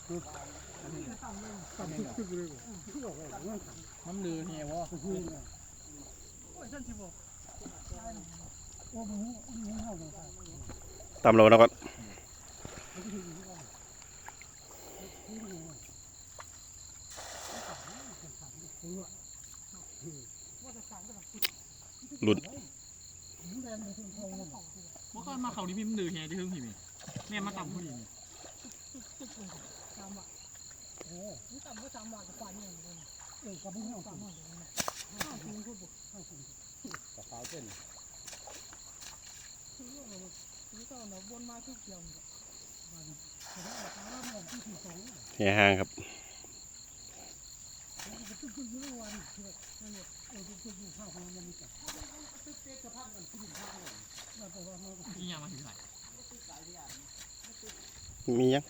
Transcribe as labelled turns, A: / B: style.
A: น้ำลือเฮียวะ
B: ตำเราแล้วก็หลุด
A: ว่าก็มาเขานี่พี่มันลือเฮียที่เพิ่งพี่มีแม่มาต่ำผู้ดีนี่
B: เฮียห้างครับ
A: ที่ยังมาถึงไหน
B: มียัง